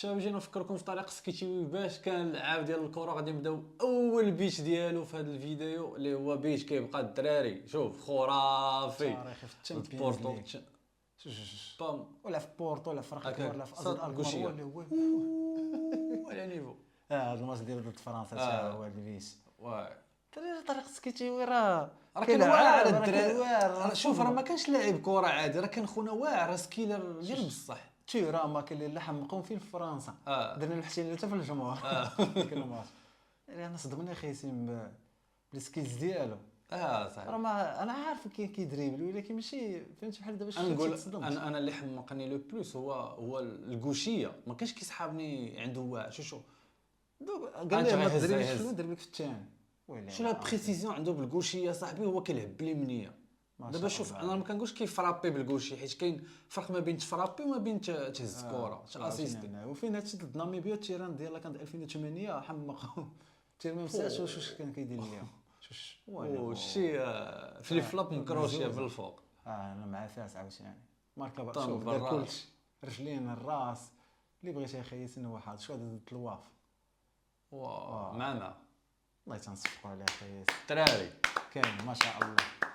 الشباب جينا نفكركم في طريق سكيتشي باش كان اللعاب ديال الكره غادي نبداو اول بيت ديالو في هذا الفيديو اللي هو بيت كيبقى الدراري شوف خرافي تاريخي في الشامبيونز البورتو ليغ بام ولا في بورتو ولا في فرقه هكاك ولا في صاد ازد الكمار الكوشيه ولا هو على نيفو هذا الماتش ديالو ضد فرنسا تا هو هذا البيس واه طريق سكيتي راه كان واعر كيلعب، الدراري واعر. شوف راه ما كانش لاعب كره عادي راه كان خونا واعر سكيلر ديال بصح تيرا كان اللي حمقهم فين في فرنسا درنا الاحتلال حتى في الجمهور ديك الماتش يعني انا صدمني خيسين بالسكيلز ديالو صح راه ما انا عارف كيدريبل ولكن ماشي فهمت بحال دابا انا نقول تصدمت. انا اللي حمقني لو بلوس هو الكوشيه ما كانش كيسحابني عنده واعر شو قال لي ما غيهز تدريبش يهز. شنو دربك في الثاني شو لا بريسيزيون عنده بالكوشيه صاحبي هو كيلعب باليمنيه دابا شوف انا ما كنقولش كيفرابي بالكوشي حيت كاين فرق ما بين تفرابي وما بين تهز كره تاسيستي وفين هادشي ضد ناميبيا التيران ديالها كانت 2008 حمق التيران ما مساش واش كان كيدير ليا وشي فليب فلوب مكروشيه بالفوق انا مع فاس عاوتاني ماركا بقى طن شوف دار بالراس. كلشي رجلين الراس اللي بغيتي يخيس هو حاط شو هذا ضد الواف واه معنا الله تنصفقوا عليه خيس الدراري كاين ما شاء الله.